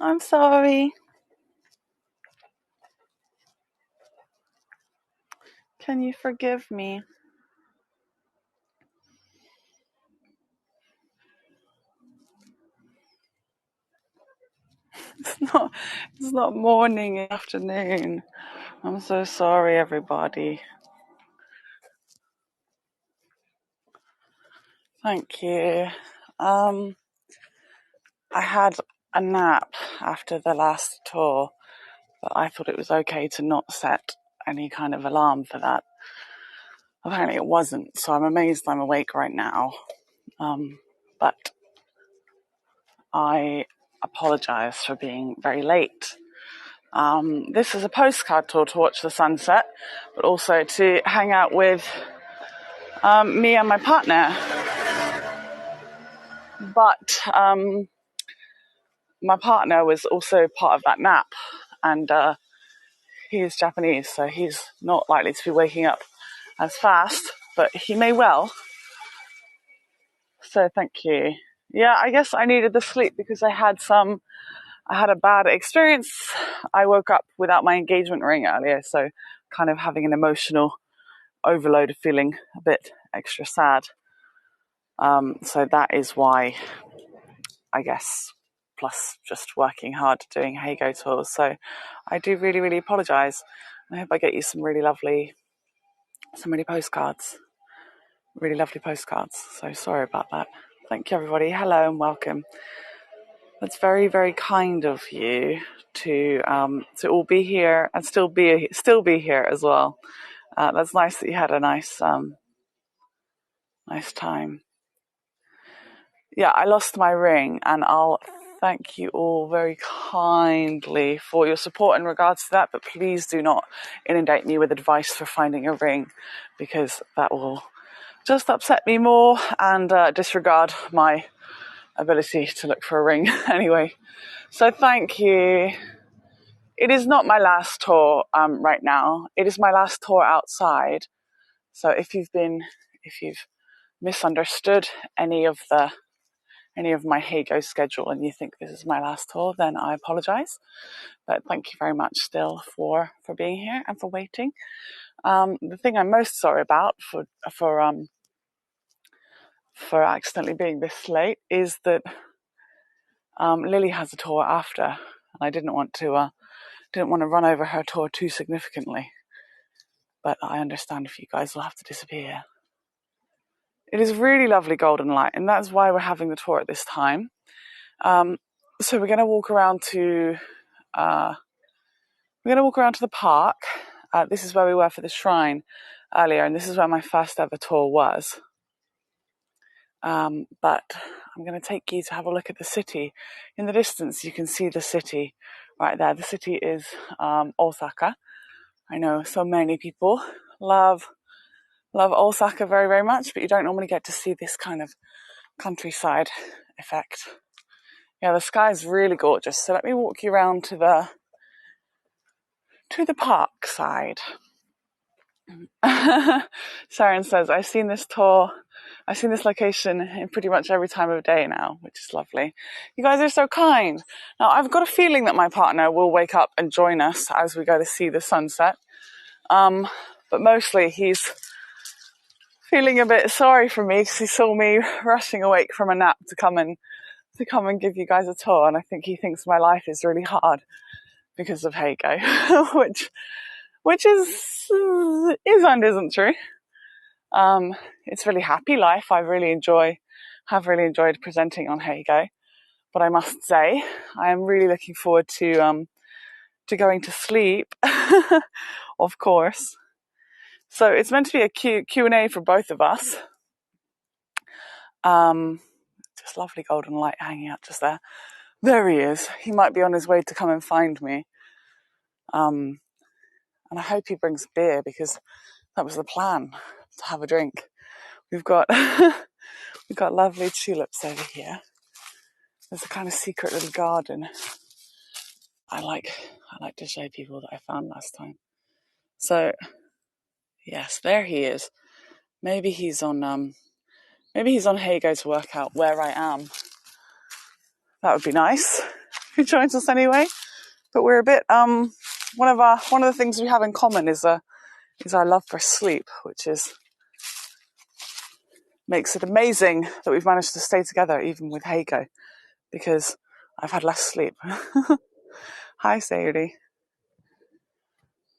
I'm sorry. Can you forgive me? It's not morning, afternoon. I'm so sorry, everybody. Thank you. I had a nap after the last tour, but I thought it was okay to not set any kind of alarm for that. Apparently it wasn't, so I'm amazed I'm awake right now. But I apologize for being very late. This is a postcard tour to watch the sunset, but also to hang out with me and my partner. But my partner was also part of that nap, and he is Japanese, so he's not likely to be waking up as fast, but he may well. So thank you. Yeah, I guess I needed the sleep because I had a bad experience. I woke up without my engagement ring earlier, so kind of having an emotional overload of feeling a bit extra sad. So that is why, I guess, plus just working hard doing Heygo tours. So I do really, really apologise. I hope I get you some really lovely postcards. Really lovely postcards. So sorry about that. Thank you, everybody. Hello and welcome. That's very, very kind of you to all be here and still be here as well. That's nice that you had a nice time. Yeah, I lost my ring, and I'll thank you all very kindly for your support in regards to that, but please do not inundate me with advice for finding a ring, because that will just upset me more and disregard my ability to look for a ring anyway. So thank you. It is not my last tour right now. It is my last tour outside. So if you've misunderstood any of my Heygo schedule and you think this is my last tour, then I apologize. But thank you very much still for being here and for waiting. The thing I'm most sorry about for accidentally being this late is that Lily has a tour after, and I didn't want to run over her tour too significantly. But I understand if you guys will have to disappear. It is really lovely golden light, and that's why we're having the tour at this time. So we're going to walk around to the park. This is where we were for the shrine earlier, and this is where my first ever tour was. But I'm going to take you to have a look at the city. In the distance, you can see the city right there. The city is Osaka. I know so many people love Osaka very, very much, but you don't normally get to see this kind of countryside effect. Yeah, the sky is really gorgeous. So let me walk you around to the park side. Sharon says, I've seen this location in pretty much every time of day now, which is lovely. You guys are so kind. Now, I've got a feeling that my partner will wake up and join us as we go to see the sunset. But mostly he's feeling a bit sorry for me because he saw me rushing awake from a nap to come and give you guys a tour, and I think he thinks my life is really hard because of Heygo, which is and isn't true. It's a really happy life. have really enjoyed presenting on Heygo, but I must say I am really looking forward to going to sleep, of course. So it's meant to be a Q&A for both of us. Just lovely golden light hanging out just there. There he is. He might be on his way to come and find me. And I hope he brings beer, because that was the plan, to have a drink. We've got lovely tulips over here. There's a kind of secret little garden I like to show people that I found last time. So yes, there he is. Maybe he's on Heygo to work out where I am. That would be nice. who joins us anyway. But we're a bit one of the things we have in common is our love for sleep, which makes it amazing that we've managed to stay together even with Heygo, because I've had less sleep. Hi, Sadie.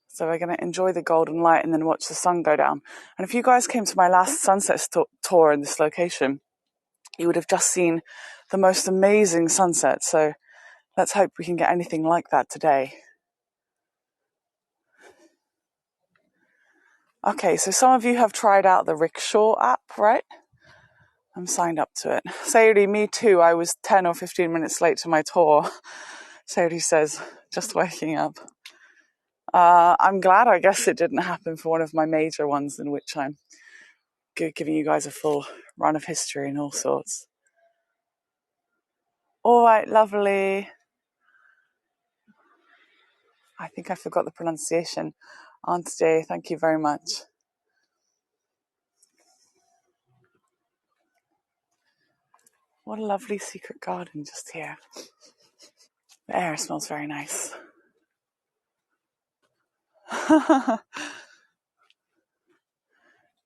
So we're going to enjoy the golden light and then watch the sun go down. And if you guys came to my last sunset tour in this location, you would have just seen the most amazing sunset. So let's hope we can get anything like that today. Okay, so some of you have tried out the rickshaw app, right? I'm signed up to it. Sadie, me too. I was 10 or 15 minutes late to my tour. Sadie says, just waking up. I'm glad, I guess, it didn't happen for one of my major ones in which I'm giving you guys a full run of history and all sorts. All right, lovely. I think I forgot the pronunciation. Aunt Jay, thank you very much. What a lovely secret garden just here. The air smells very nice.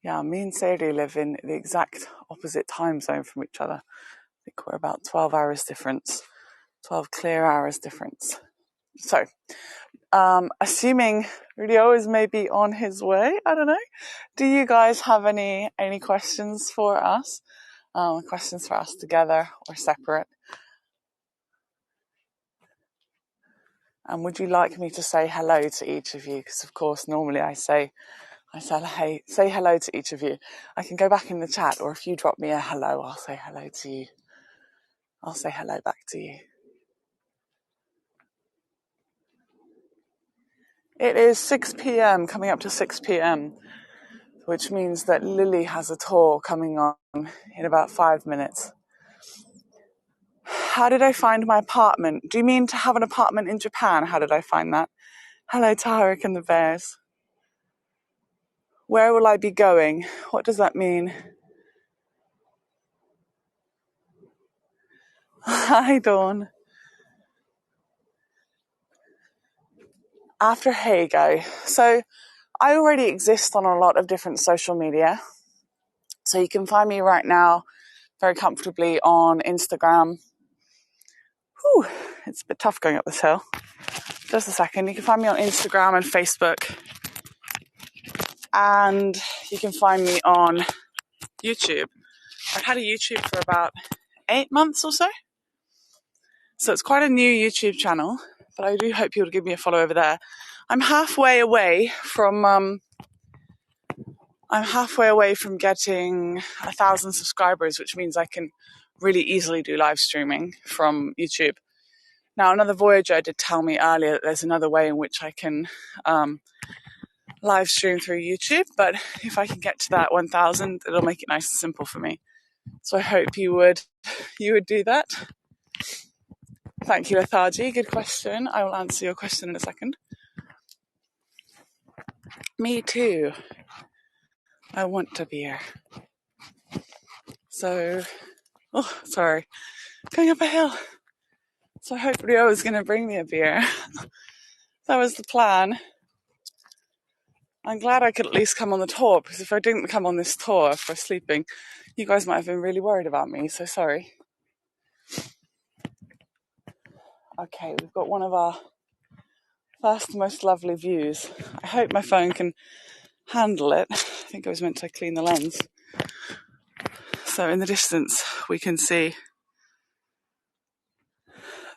Yeah, me and Sadie live in the exact opposite time zone from each other. I think we're about 12 hours difference, 12 clear hours difference. So, assuming Rio is maybe on his way, I don't know. Do you guys have any questions for us? Questions for us together or separate? And would you like me to say hello to each of you? Because of course, normally I say, hey, say hello to each of you. I can go back in the chat, or if you drop me a hello, I'll say hello to you. I'll say hello back to you. It is 6 p.m, coming up to 6 p.m, which means that Lily has a tour coming on in about 5 minutes. How did I find my apartment? Do you mean to have an apartment in Japan? How did I find that? Hello, Tarek and the bears. Where will I be going? What does that mean? Hi, Dawn. After Heygo. So I already exist on a lot of different social media. So you can find me right now very comfortably on Instagram. Whew, it's a bit tough going up this hill. Just a second. You can find me on Instagram and Facebook. And you can find me on YouTube. I've had a YouTube for about 8 months or so. So it's quite a new YouTube channel, but I do hope you'll give me a follow over there. I'm halfway away from getting 1,000 subscribers, which means I can really easily do live streaming from YouTube. Now, another Voyager did tell me earlier that there's another way in which I can live stream through YouTube, but if I can get to that 1,000, it'll make it nice and simple for me. So I hope you would do that. Thank you, Lethargy. Good question. I will answer your question in a second. Me too. I want a beer. So, sorry. Going up a hill. So I hope Rio is going to bring me a beer. That was the plan. I'm glad I could at least come on the tour, because if I didn't come on this tour for sleeping, you guys might have been really worried about me, so sorry. Okay, we've got one of our first most lovely views. I hope my phone can handle it. I think I was meant to clean the lens. So in the distance, we can see,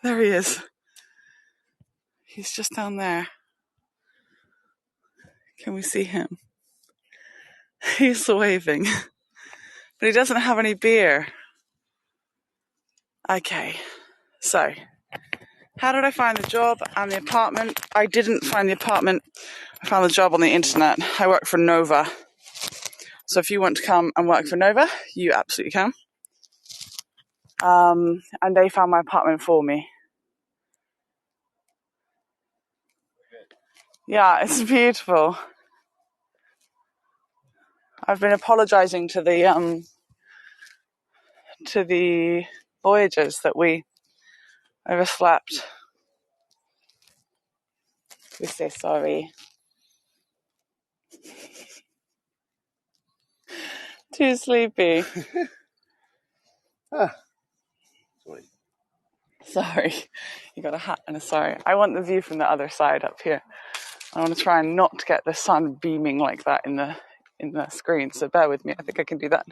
there he is. He's just down there. Can we see him? He's waving. But he doesn't have any beer. Okay, so how did I find the job and the apartment? I didn't find the apartment. I found the job on the internet. I work for Nova. So if you want to come and work for Nova, you absolutely can. And they found my apartment for me. Yeah, it's beautiful. I've been apologizing to the Voyagers that we Overslept. We say sorry. Too sleepy. Sorry. Sorry. You got a hat and a sorry. I want the view from the other side up here. I want to try and not get the sun beaming like that in the screen. So bear with me. I think I can do that.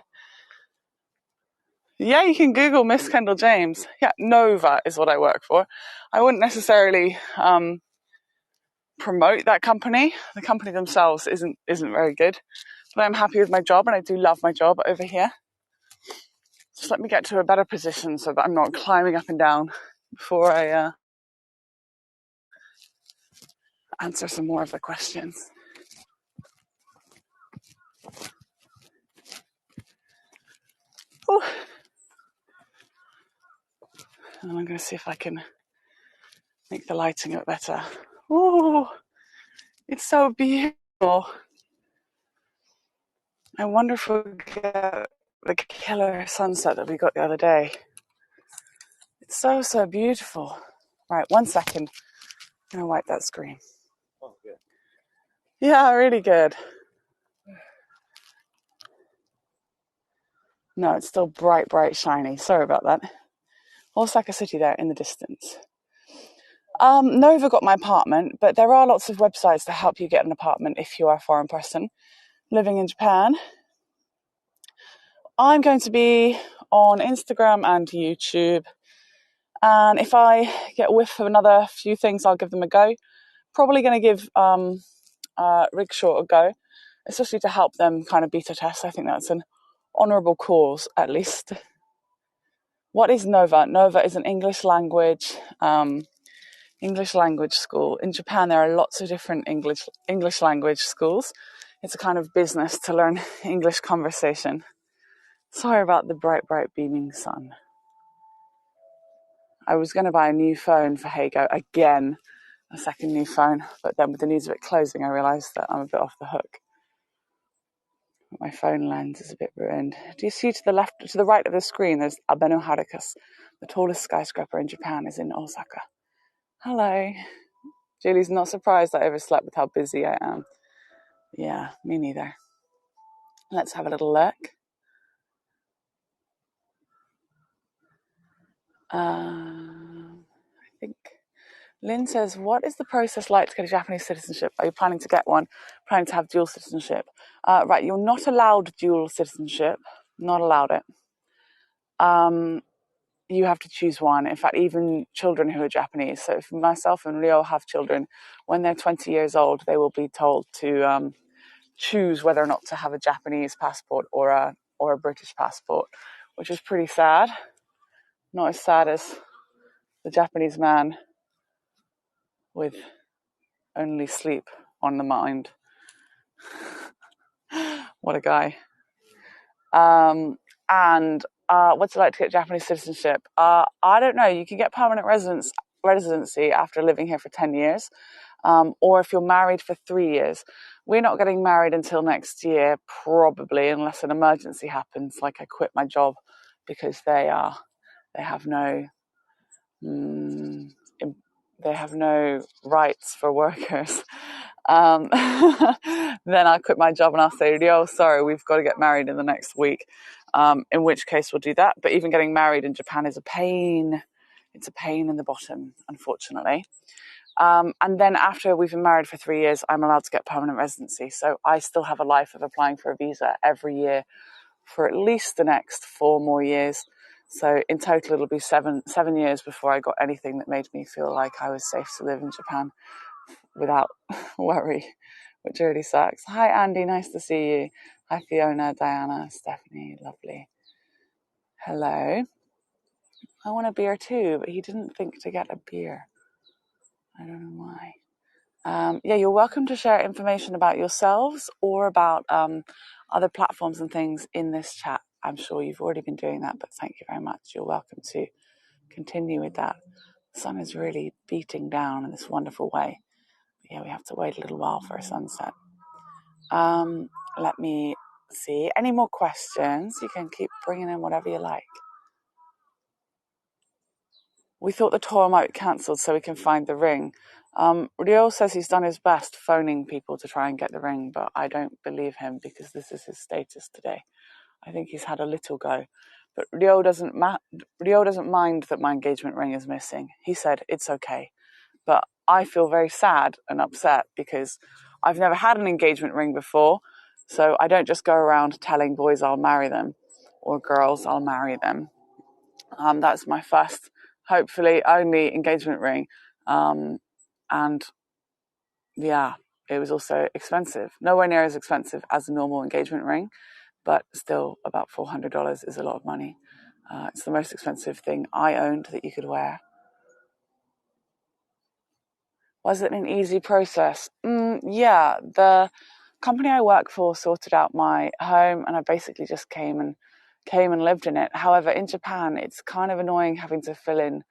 Yeah, you can Google MissKendalJames. Yeah, Nova is what I work for. I wouldn't necessarily promote that company. The company themselves isn't very good, but I'm happy with my job and I do love my job over here. Just let me get to a better position so that I'm not climbing up and down before I answer some more of the questions. Ooh. And I'm going to see if I can make the lighting a bit better. Ooh, it's so beautiful. I wonder if we'll get the killer sunset that we got the other day. It's so, so beautiful. Right, 1 second. I'm going to wipe that screen. Oh, good. Yeah, really good. No, it's still bright, bright, shiny. Sorry about that. Osaka City there in the distance. Nova got my apartment, but there are lots of websites to help you get an apartment if you are a foreign person living in Japan. I'm going to be on Instagram and YouTube, and if I get whiff of another few things, I'll give them a go. Probably going to give Rickshaw a go, especially to help them kind of beta test. I think that's an honourable cause, at least. What is Nova? Nova is an English language school. In Japan, there are lots of different English language schools. It's a kind of business to learn English conversation. Sorry about the bright, bright beaming sun. I was going to buy a new phone for Heygo again, a second new phone, but then with the news of it closing, I realised that I'm a bit off the hook. My phone lens is a bit ruined. Do you see to the right of the screen, there's Abeno Harakas, the tallest skyscraper in Japan is in Osaka. Hello. Julie's not surprised I overslept with how busy I am. Yeah, me neither. Let's have a little look. I think Lynn says, what is the process like to get a Japanese citizenship? Are you planning to get one? Planning to have dual citizenship? Right, you're not allowed dual citizenship. Not allowed it. You have to choose one. In fact, even children who are Japanese. So if myself and Rio have children, when they're 20 years old, they will be told to choose whether or not to have a Japanese passport or a British passport, which is pretty sad. Not as sad as the Japanese man with only sleep on the mind. What a guy. And what's it like to get Japanese citizenship? I don't know. You can get permanent residency after living here for 10 years, or if you're married for 3 years. We're not getting married until next year, probably, unless an emergency happens, like I quit my job because they have no rights for workers. Then I quit my job and I'll say, yo, sorry, we've got to get married in the next week. In which case we'll do that. But even getting married in Japan is a pain. It's a pain in the bottom, unfortunately. And then after we've been married for 3 years, I'm allowed to get permanent residency. So I still have a life of applying for a visa every year for at least the next 4 more years. So in total, it'll be seven years before I got anything that made me feel like I was safe to live in Japan without worry, which really sucks. Hi, Andy. Nice to see you. Hi, Fiona, Diana, Stephanie. Lovely. Hello. I want a beer too, but he didn't think to get a beer. I don't know why. Yeah, you're welcome to share information about yourselves or about other platforms and things in this chat. I'm sure you've already been doing that, but thank you very much. You're welcome to continue with that. The sun is really beating down in this wonderful way. But yeah, we have to wait a little while for a sunset. Let me see. Any more questions? You can keep bringing in whatever you like. We thought the tour might be cancelled so we can find the ring. Ryo says he's done his best phoning people to try and get the ring, but I don't believe him because this is his status today. I think he's had a little go. But Ryo doesn't mind that my engagement ring is missing. He said, it's okay. But I feel very sad and upset because I've never had an engagement ring before. So I don't just go around telling boys I'll marry them or girls I'll marry them. That's my first, hopefully only engagement ring. And yeah, it was also expensive. Nowhere near as expensive as a normal engagement ring, but still about $400 is a lot of money. It's the most expensive thing I owned that you could wear. Was it an easy process? Yeah, the company I work for sorted out my home and I basically just came and lived in it. However, in Japan, it's kind of annoying having to fill in,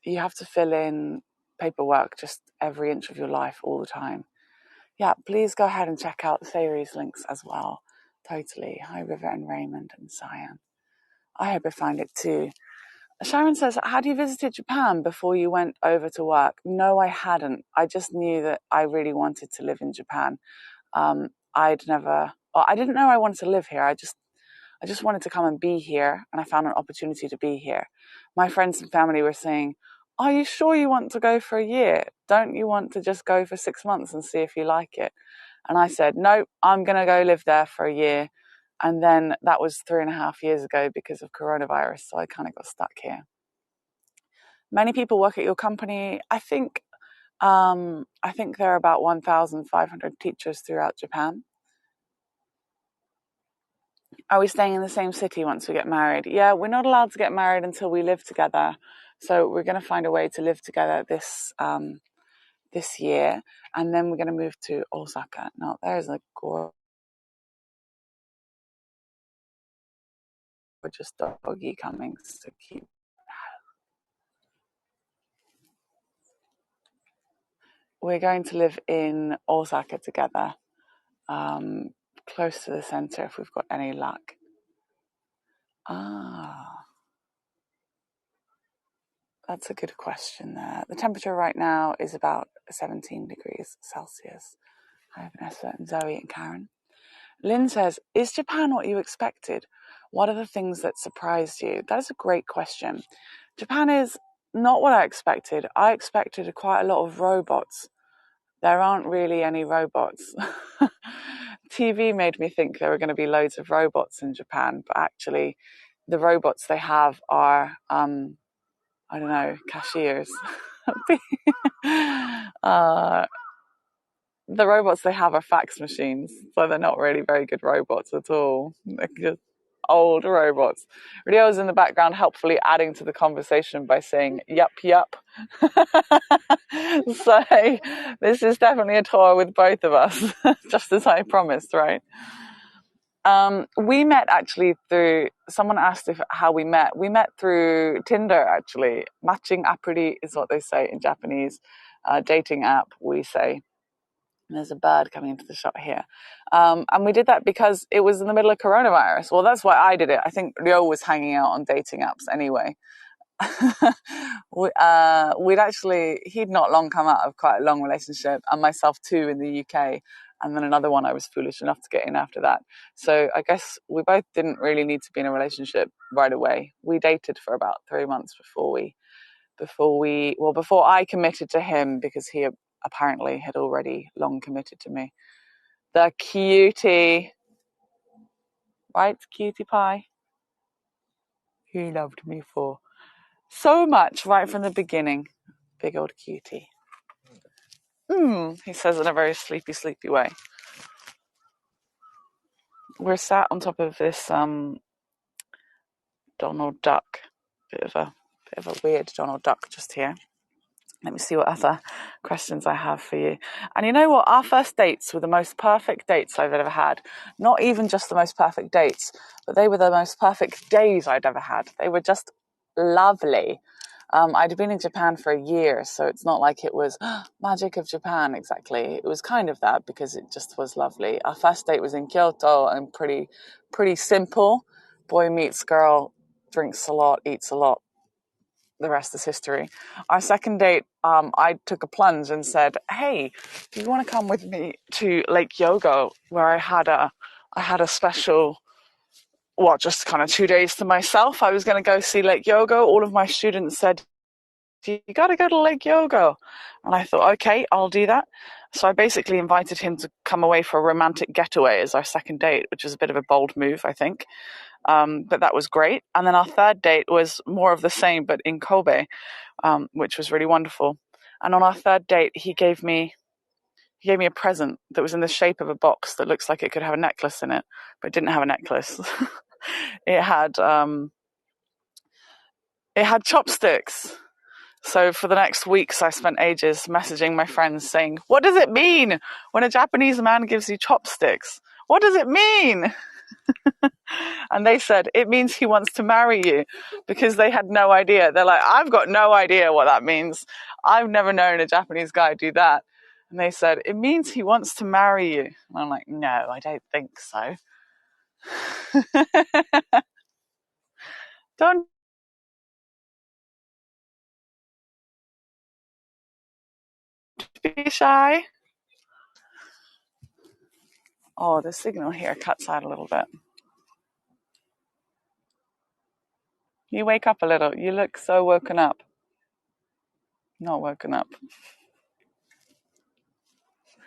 you have to fill in paperwork just every inch of your life all the time. Yeah, please go ahead and check out Sayuri's links as well. Totally. Hi, River and Raymond and Cyan. I hope I find it too. Sharon says, had you visited Japan before you went over to work? No, I hadn't. I just knew that I really wanted to live in Japan. I didn't know I wanted to live here. I just wanted to come and be here, and I found an opportunity to be here. My friends and family were saying, are you sure you want to go for a year? Don't you want to just go for 6 months and see if you like it? And I said, no, I'm going to go live there for a year. And then that was 3.5 years ago because of coronavirus. So I kind of got stuck here. Many people work at your company. I think there are about 1,500 teachers throughout Japan. Are we staying in the same city once we get married? Yeah, we're not allowed to get married until we live together. So we're going to find a way to live together this year. And then we're going to move to Osaka. Now, there's a gorgeous doggy coming. So cute. We're going to live in Osaka together, close to the center if we've got any luck. That's a good question there. The temperature right now is about 17 degrees Celsius. Hi, Vanessa and Zoe and Karen. Lynn says, is Japan what you expected? What are the things that surprised you? That is a great question. Japan is not what I expected. I expected quite a lot of robots. There aren't really any robots. TV made me think there were going to be loads of robots in Japan, but actually the robots they have are, I don't know, cashiers. The robots they have are fax machines, so they're not really very good robots at all. They're just old robots. Rio's in the background helpfully adding to the conversation by saying, yup, yup. So this is definitely a tour with both of us, just as I promised, right? We met actually through, someone asked how we met. We met through Tinder, actually. Matching appuri is what they say in Japanese. Dating app, we say. There's a bird coming into the shot here. And we did that because it was in the middle of coronavirus. Well, that's why I did it. I think Ryo was hanging out on dating apps anyway. He'd not long come out of quite a long relationship, and myself too in the UK. And then another one I was foolish enough to get in after that. So I guess we both didn't really need to be in a relationship right away. We dated for about 3 months before I committed to him, because he apparently had already long committed to me. The cutie, right? Cutie pie. He loved me for so much right from the beginning. Big old cutie. He says in a very sleepy way. We're sat on top of this Donald Duck. Bit of a weird Donald Duck just here. Let me see what other questions I have for you. And you know what? Our first dates were the most perfect dates I've ever had. Not even just the most perfect dates, but they were the most perfect days I'd ever had. They were just lovely. I'd been in Japan for a year, so it's not like it was magic of Japan exactly. It was kind of that because it just was lovely. Our first date was in Kyoto and pretty simple. Boy meets girl, drinks a lot, eats a lot. the rest is history. Our second date, I took a plunge and said, "Hey, do you want to come with me to Lake Hyogo, where I had a special, well, just kind of 2 days to myself. I was going to go see Lake Hyogo. All of my students said, you got to go to Lake Hyogo." And I thought, okay, I'll do that. So I basically invited him to come away for a romantic getaway as our second date, which is a bit of a bold move, I think. But that was great. And then our third date was more of the same, but in Kobe, which was really wonderful. And on our third date, he gave me a present that was in the shape of a box that looks like it could have a necklace in it, but it didn't have a necklace. It had chopsticks. So for the next weeks, I spent ages messaging my friends saying, "What does it mean when a Japanese man gives you chopsticks? What does it mean?" And they said, "It means he wants to marry you," because they had no idea. They're like, "I've got no idea what that means. I've never known a Japanese guy do that." And they said, "It means he wants to marry you." And I'm like, "No, I don't think so." Don't be shy. Oh, the signal here cuts out a little bit. You wake up a little. You look so woken up. Not woken up.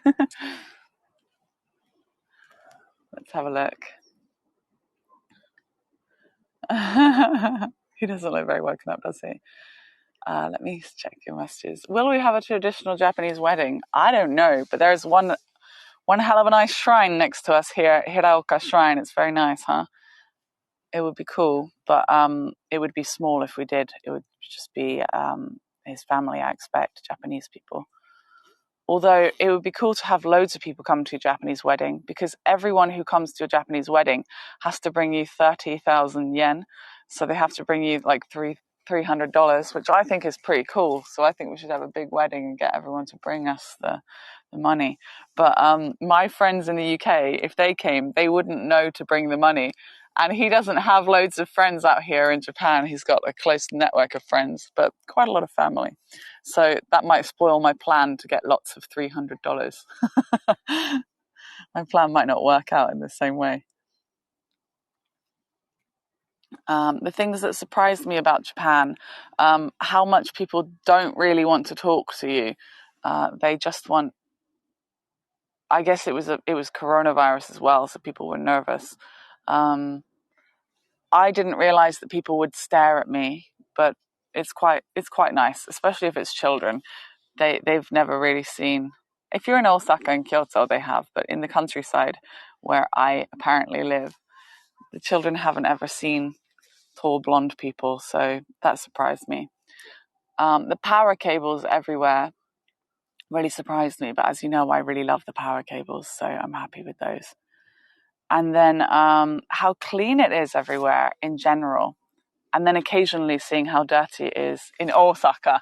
Let's have a look. He doesn't look very woken up, does he? Let me check your messages. Will we have a traditional Japanese wedding? I don't know, but there's one hell of a nice shrine next to us here, Hiraoka Shrine. It's very nice, huh? It would be cool, but it would be small if we did. It would just be his family, I expect, Japanese people. Although it would be cool to have loads of people come to a Japanese wedding, because everyone who comes to a Japanese wedding has to bring you 30,000 yen. So they have to bring you like $300, which I think is pretty cool. So I think we should have a big wedding and get everyone to bring us the money. But my friends in the UK, if they came, they wouldn't know to bring the money. And he doesn't have loads of friends out here in Japan. He's got a close network of friends, but quite a lot of family. So that might spoil my plan to get lots of $300. My plan might not work out in the same way. The things that surprised me about Japan, how much people don't really want to talk to you. They just want, I guess it was coronavirus as well, so people were nervous. I didn't realize that people would stare at me, but it's quite nice, especially if it's children. They've never really seen. If you're in Osaka and Kyoto, they have, but in the countryside where I apparently live, the children haven't ever seen tall blonde people, so that surprised me. The power cables everywhere really surprised me, but as you know, I really love the power cables, so I'm happy with those. And then how clean it is everywhere in general. And then occasionally seeing how dirty it is in Osaka.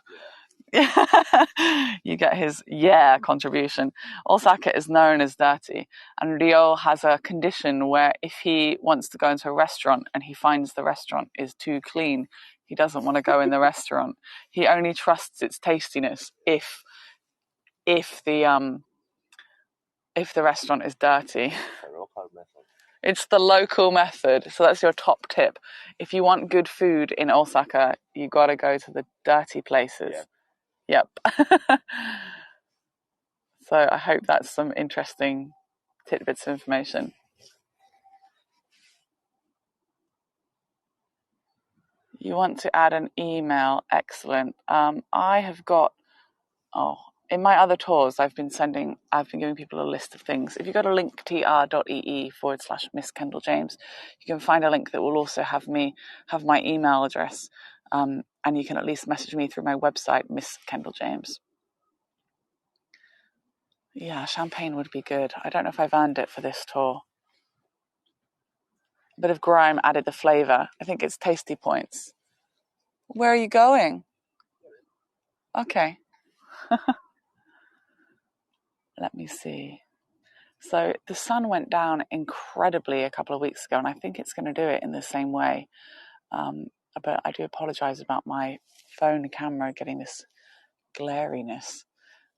You get his contribution. Osaka is known as dirty. And Ryo has a condition where if he wants to go into a restaurant and he finds the restaurant is too clean, he doesn't want to go in the restaurant. He only trusts its tastiness if the restaurant is dirty. It's the local method. So that's your top tip. If you want good food in Osaka, you got to go to the dirty places. Yep. So I hope that's some interesting tidbits of information. You want to add an email? Excellent. I have got, in my other tours, I've been giving people a list of things. If you go to linktr.ee/MissKendalJames, you can find a link that will also have my email address. And you can at least message me through my website, MissKendalJames. Yeah, champagne would be good. I don't know if I've earned it for this tour. A bit of grime added the flavour. I think it's tasty points. Where are you going? Okay. Let me see. So the sun went down incredibly a couple of weeks ago, and I think it's going to do it in the same way. But I do apologise about my phone camera getting this glariness.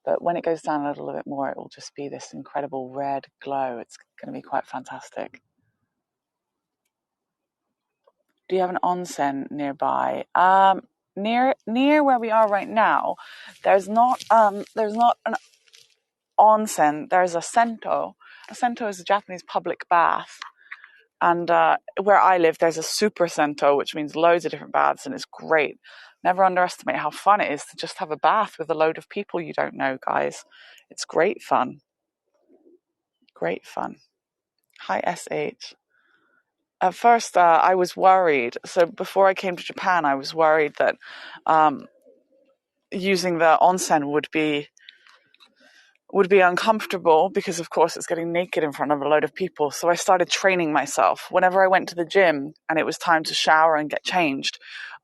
But when it goes down a little bit more, it will just be this incredible red glow. It's going to be quite fantastic. Do you have an onsen nearby? Near where we are right now, there's not an onsen. There's a sento. A sento is a Japanese public bath. And where I live, there's a super sento, which means loads of different baths, and it's great. Never underestimate how fun it is to just have a bath with a load of people you don't know, guys. It's great fun. Great fun. Hi, SH. At first, I was worried. So before I came to Japan, I was worried that using the onsen would be uncomfortable because, of course, it's getting naked in front of a load of people. So I started training myself. Whenever I went to the gym and it was time to shower and get changed,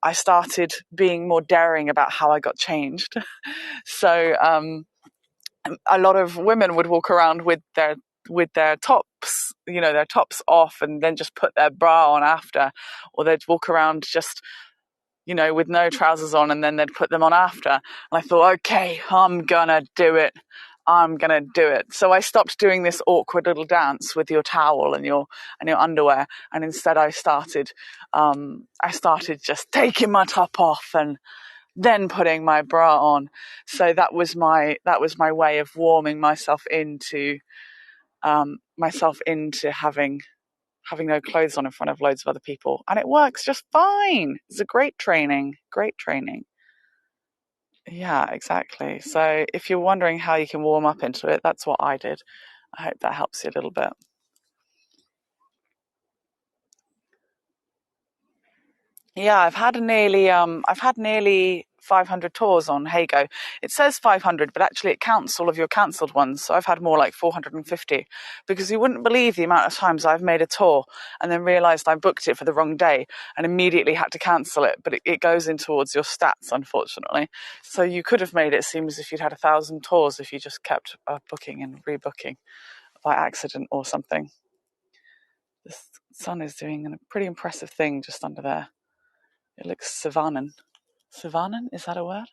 I started being more daring about how I got changed. So a lot of women would walk around with their tops, their tops off, and then just put their bra on after, or they'd walk around just with no trousers on, and then they'd put them on after. And I thought, okay, I'm gonna do it. So I stopped doing this awkward little dance with your towel and your underwear, and instead I started just taking my top off and then putting my bra on. So that was my way of warming myself into having no clothes on in front of loads of other people, and it works just fine. It's a great training. Yeah, exactly. So if you're wondering how you can warm up into it, that's what I did. I hope that helps you a little bit. Yeah, I've had nearly 500 tours on Heygo. It says 500, but actually it counts all of your cancelled ones. So I've had more like 450, because you wouldn't believe the amount of times I've made a tour and then realised I booked it for the wrong day and immediately had to cancel it. But it goes in towards your stats, unfortunately. So you could have made it seem as if you'd had 1,000 tours if you just kept booking and rebooking by accident or something. The sun is doing a pretty impressive thing just under there. It looks savannan. Savannan? Is that a word?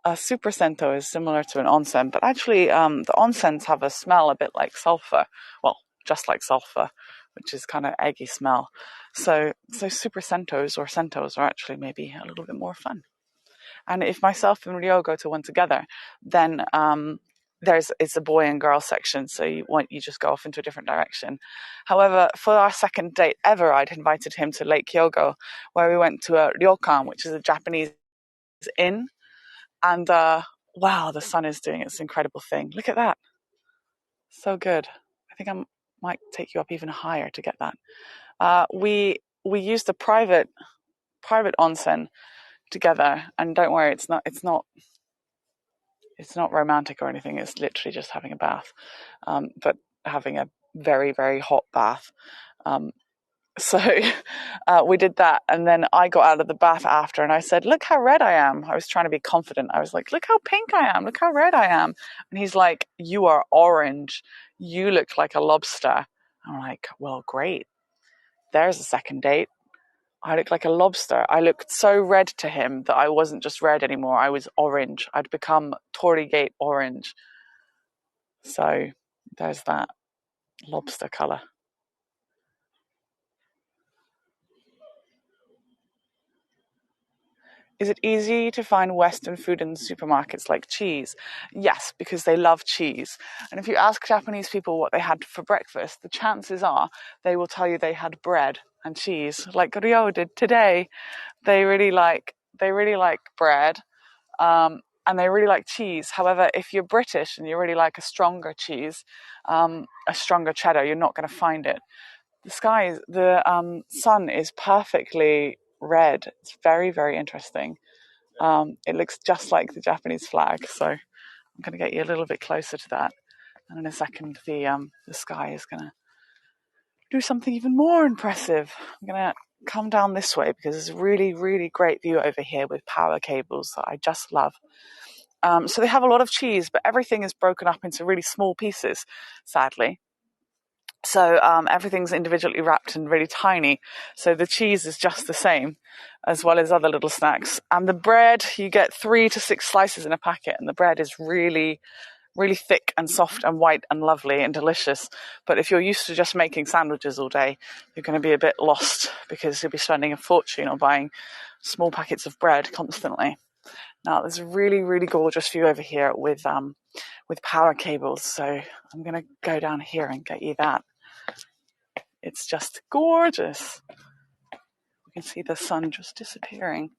A super sento is similar to an onsen, but actually the onsens have a smell a bit like sulfur. Well, just like sulfur, which is kind of eggy smell. So super sentos or sentos are actually maybe a little bit more fun. And if myself and Ryo go to one together, then it's a boy and girl section, so you just go off into a different direction. However, for our second date ever, I'd invited him to Lake Hyogo, where we went to a ryokan, which is a Japanese inn, and wow, the sun is doing its incredible thing. Look at that, so good. I think I might take you up even higher to get that. We used a private onsen together, and don't worry, it's not romantic or anything. It's literally just having a bath, but having a very, very hot bath. So we did that, and then I got out of the bath after, and I said, "Look how red I am." I was trying to be confident. I was like, "Look how pink I am. Look how red I am." And he's like, "You are orange. You look like a lobster." I'm like, "Well, great. There's a second date. I looked like a lobster." I looked so red to him that I wasn't just red anymore. I was orange. I'd become Torrygate orange. So there's that lobster colour. Is it easy to find Western food in supermarkets like cheese? Yes, because they love cheese. And if you ask Japanese people what they had for breakfast, the chances are they will tell you they had bread and cheese, like Ryo did today. They really like bread, and they really like cheese. However, if you're British and you really like a stronger cheese, a stronger cheddar, you're not going to find it. The sun is perfectly red. It's very, very interesting. It looks just like the Japanese flag, so I'm going to get you a little bit closer to that. And in a second, the sky is going to do something even more impressive. I'm going to come down this way because there's a really, really great view over here with power cables that I just love. So they have a lot of cheese, but everything is broken up into really small pieces, sadly. So everything's individually wrapped and really tiny. So the cheese is just the same, as well as other little snacks. And the bread, you get 3 to 6 slices in a packet, and the bread is really, really thick and soft and white and lovely and delicious. But if you're used to just making sandwiches all day, you're going to be a bit lost because you'll be spending a fortune on buying small packets of bread constantly. Now, there's a really, really gorgeous view over here with power cables. So I'm going to go down here and get you that. It's just gorgeous. You can see the sun just disappearing.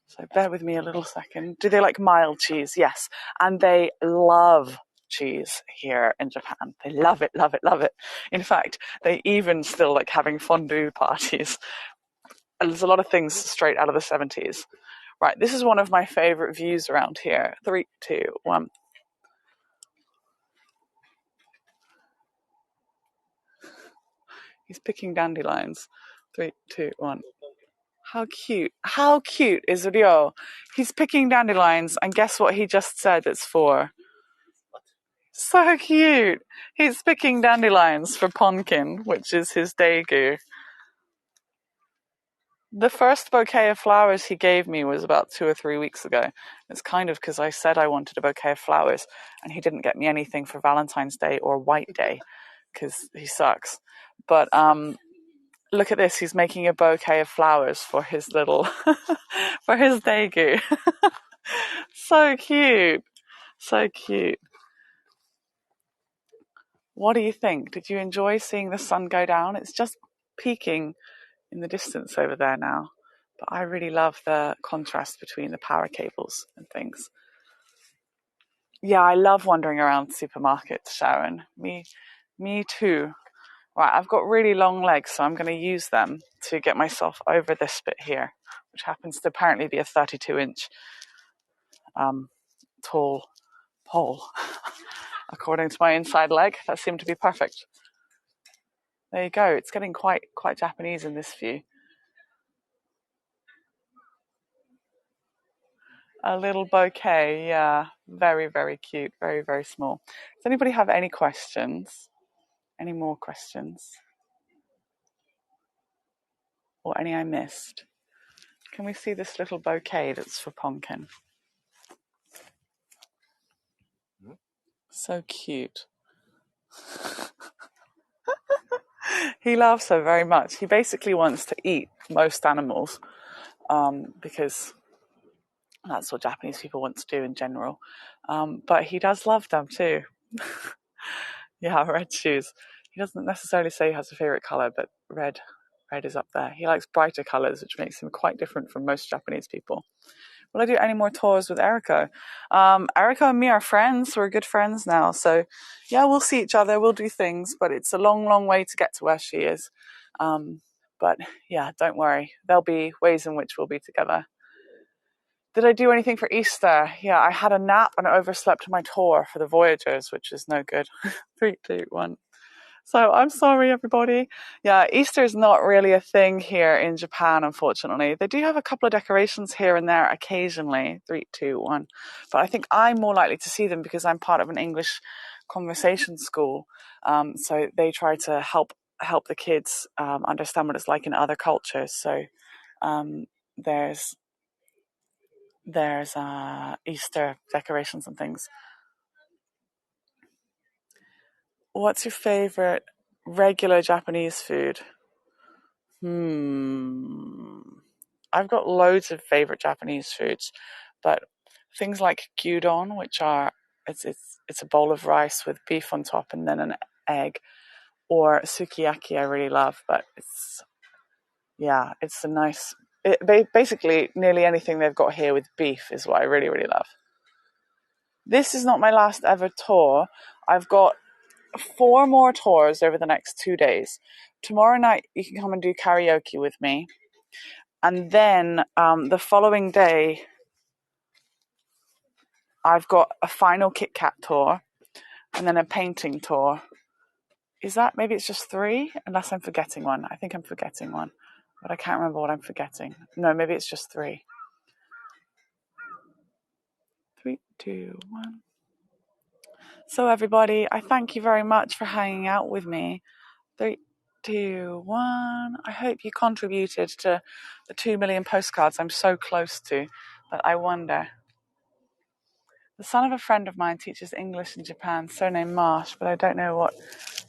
So bear with me a little second. Do they like mild cheese? Yes. And they love cheese here in Japan. They love it, love it, love it. In fact, they even still like having fondue parties. And there's a lot of things straight out of the 70s. Right, this is one of my favorite views around here. 3, 2, 1. He's picking dandelions. 3, 2, 1. How cute. How cute is Ryo? He's picking dandelions, and guess what he just said it's for? So cute. He's picking dandelions for Ponkin, which is his daegu. The first bouquet of flowers he gave me was about 2 or 3 weeks ago. It's kind of because I said I wanted a bouquet of flowers, and he didn't get me anything for Valentine's Day or White Day, because he sucks. But look at this. He's making a bouquet of flowers for his little, for his daegu. So cute. So cute. What do you think? Did you enjoy seeing the sun go down? It's just peaking in the distance over there now. But I really love the contrast between the power cables and things. Yeah, I love wandering around supermarkets, Sharon. Me too. Right, I've got really long legs, so I'm going to use them to get myself over this bit here, which happens to apparently be a 32-inch tall pole. According to my inside leg, that seemed to be perfect. There you go. It's getting quite Japanese in this view. A little bouquet, yeah. Very, very cute. Very, very small. Does anybody have any questions? Any more questions? Or any I missed? Can we see this little bouquet that's for Pumpkin? So cute. He laughs so very much. He basically wants to eat most animals because that's what Japanese people want to do in general. But he does love them too. Yeah, red shoes. He doesn't necessarily say he has a favorite color, but red is up there. He likes brighter colors, which makes him quite different from most Japanese people. Will I do any more tours with Eriko? Eriko and me are friends. We're good friends now. So, yeah, we'll see each other. We'll do things, but it's a long, long way to get to where she is. But, yeah, don't worry. There'll be ways in which we'll be together. Did I do anything for Easter? Yeah, I had a nap and overslept my tour for the Voyagers, which is no good. 3, 2, 1. So I'm sorry, everybody. Yeah, Easter is not really a thing here in Japan, unfortunately. They do have a couple of decorations here and there occasionally. 3, 2, 1. But I think I'm more likely to see them because I'm part of an English conversation school. So they try to help the kids understand what it's like in other cultures. So there's Easter decorations and things. What's your favorite regular Japanese food? I've got loads of favorite Japanese foods, but things like gyudon, which are it's a bowl of rice with beef on top and then an egg, or sukiyaki I really love, but it's a nice. Basically, nearly anything they've got here with beef is what I really, really love. This is not my last ever tour. I've got 4 more tours over the next 2 days. Tomorrow night, you can come and do karaoke with me. And then the following day, I've got a final Kit Kat tour and then a painting tour. Is that, maybe it's just 3? Unless I'm forgetting one. I think I'm forgetting one. But I can't remember what I'm forgetting. No, maybe it's just 3. 3, 2, 1. So everybody, I thank you very much for hanging out with me. 3, 2, 1. I hope you contributed to the 2 million postcards I'm so close to, but I wonder. The son of a friend of mine teaches English in Japan, surnamed Marsh, but I don't know what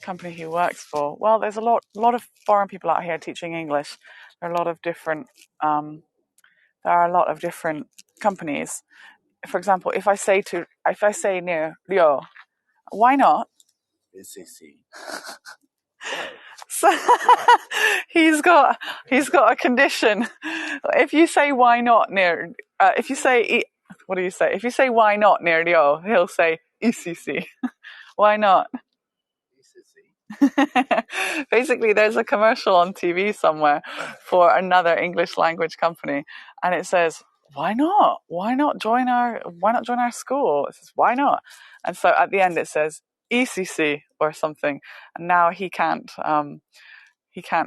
company he works for. Well, there's a lot of foreign people out here teaching English. There are a lot of different companies. For example, if I say near Rio, why not? SCC. So he's got a condition. If you say why not near, if you say what do you say? If you say why not near Rio, he'll say ECC. Why not? Basically, there's a commercial on TV somewhere for another English language company, and it says, "Why not? Why not join our school?" It says, "Why not?" And so at the end it says ECC or something. And now he can't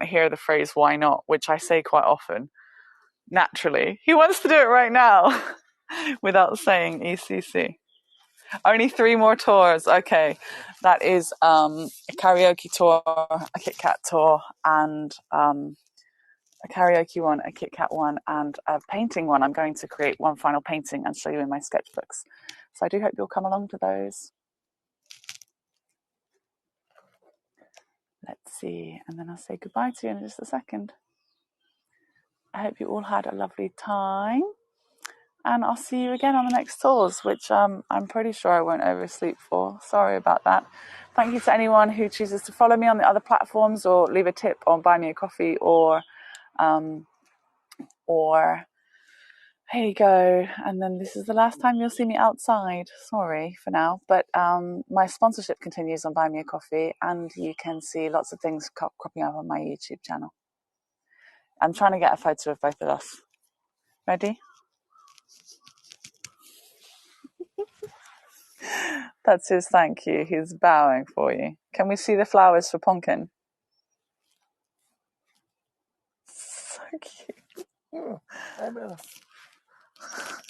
hear the phrase "why not," which I say quite often. Naturally, he wants to do it right now without saying ECC. Only 3 more tours. Okay, that is a karaoke tour, a Kit Kat tour, and a karaoke one, a Kit Kat one, and a painting one. I'm going to create one final painting and show you in my sketchbooks. So I do hope you'll come along to those. Let's see, and then I'll say goodbye to you in just a second. I hope you all had a lovely time. And I'll see you again on the next tours, which I'm pretty sure I won't oversleep for. Sorry about that. Thank you to anyone who chooses to follow me on the other platforms or leave a tip or buy me a coffee or Heygo. And then this is the last time you'll see me outside. Sorry for now. But my sponsorship continues on Buy Me a Coffee, and you can see lots of things cropping up on my YouTube channel. I'm trying to get a photo of both of us. Ready? That's his thank you. He's bowing for you. Can we see the flowers for Pumpkin? So cute.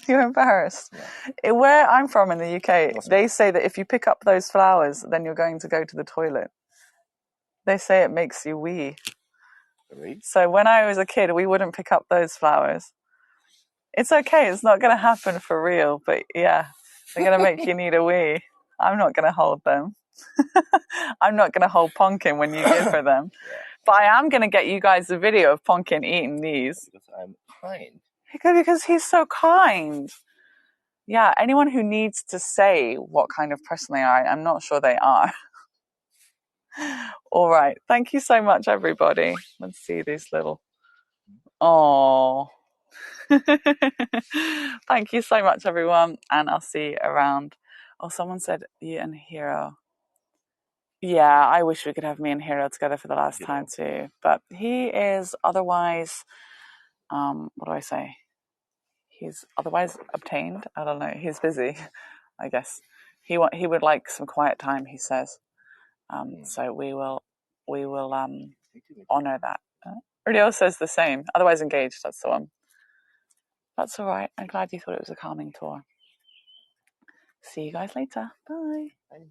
You're embarrassed. Yeah. Where I'm from in the UK, they say that if you pick up those flowers, then you're going to go to the toilet. They say it makes you wee. Really? So when I was a kid, we wouldn't pick up those flowers. It's okay. It's not going to happen for real. But yeah, they're going to make you need a wee. I'm not going to hold them. I'm not going to hold Pumpkin when you give her them. Yeah. But I am going to get you guys a video of Pumpkin eating these. Because I'm kind. Because he's so kind. Yeah, anyone who needs to say what kind of person they are, I'm not sure they are. All right. Thank you so much, everybody. Let's see these little... Oh. Thank you so much, everyone. And I'll see you around. Oh, someone said you and Hiro. Yeah, I wish we could have me and Hiro together for the last time too. But he is otherwise, what do I say? He's otherwise obtained. I don't know. He's busy, I guess. He would like some quiet time, he says. So we will honor that. Rio says the same. Otherwise engaged, that's the one. That's all right. I'm glad you thought it was a calming tour. See you guys later. Bye. Bye.